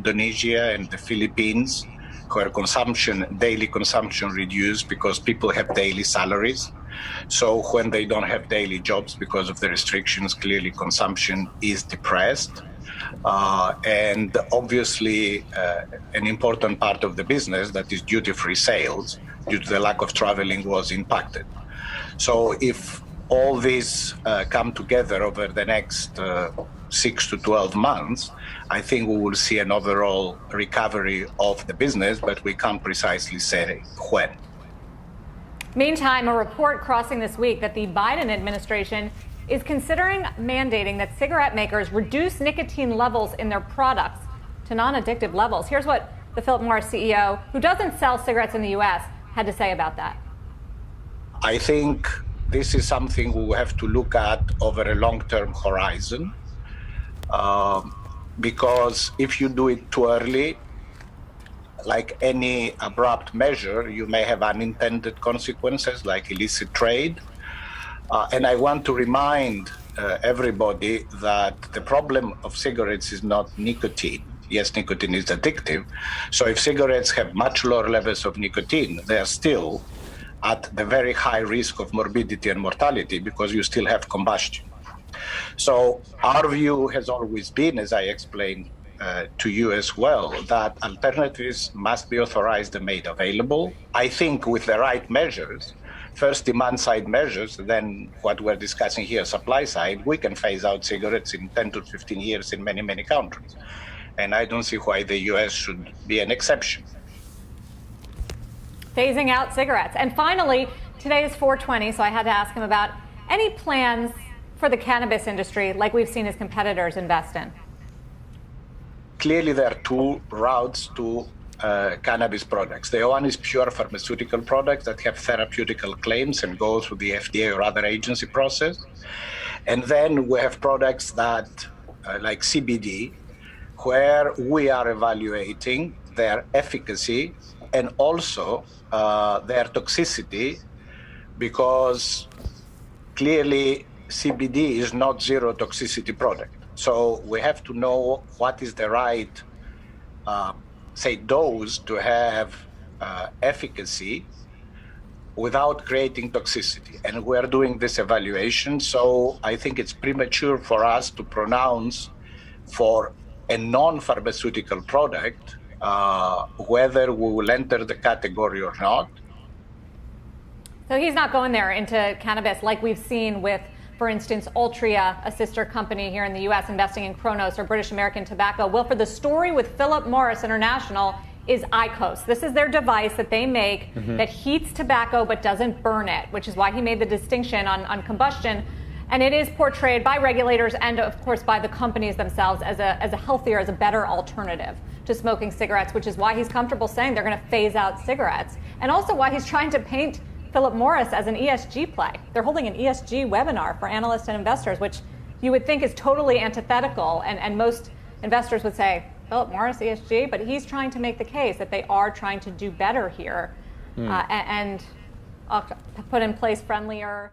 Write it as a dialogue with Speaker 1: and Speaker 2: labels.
Speaker 1: Indonesia and the Philippines, where daily consumption reduced because people have daily salaries. So when they don't have daily jobs because of the restrictions, clearly consumption is depressed. And obviously, an important part of the business, that is duty-free sales, due to the lack of traveling, was impacted. So if all these come together over the next 6 to 12 months, I think we will see an overall recovery of the business, but we can't precisely say when.
Speaker 2: Meantime, a report crossing this week that the Biden administration is considering mandating that cigarette makers reduce nicotine levels in their products to non-addictive levels. Here's what the Philip Morris CEO, who doesn't sell cigarettes in the U.S., had to say about that.
Speaker 1: I think this is something we will have to look at over a long-term horizon, because if you do it too early, like any abrupt measure, you may have unintended consequences like illicit trade. And I want to remind everybody that the problem of cigarettes is not nicotine. Yes, nicotine is addictive. So if cigarettes have much lower levels of nicotine, they are still at the very high risk of morbidity and mortality because you still have combustion. So our view has always been, as I explained to you as well, that alternatives must be authorized and made available. I think with the right measures, first demand-side measures, then what we're discussing here, supply side, we can phase out cigarettes in 10 to 15 years in many, many countries. And I don't see why the US should be an exception.
Speaker 2: Phasing out cigarettes. And finally, today is 4/20, so I had to ask him about any plans for the cannabis industry like we've seen his competitors invest in.
Speaker 1: Clearly, there are two routes to cannabis products. The one is pure pharmaceutical products that have therapeutical claims and go through the FDA or other agency process. And then we have products that, like CBD, where we are evaluating their efficacy and also their toxicity, because clearly CBD is not zero toxicity product. So we have to know what is the right, dose to have efficacy without creating toxicity. And we're doing this evaluation. So I think it's premature for us to pronounce for a non-pharmaceutical product whether we will enter the category or not.
Speaker 2: So he's not going there into cannabis like we've seen with, for instance, Altria, a sister company here in the U.S. investing in Cronos or British American Tobacco. Wilford, the story with Philip Morris International is IQOS. This is their device that they make that heats tobacco but doesn't burn it, which is why he made the distinction on combustion. And it is portrayed by regulators and, of course, by the companies themselves as a healthier, as a better alternative to smoking cigarettes, which is why he's comfortable saying they're going to phase out cigarettes, and also why he's trying to paint Philip Morris as an ESG play. They're holding an ESG webinar for analysts and investors, which you would think is totally antithetical, and most investors would say, Philip Morris, ESG, but he's trying to make the case that they are trying to do better here and put in place friendlier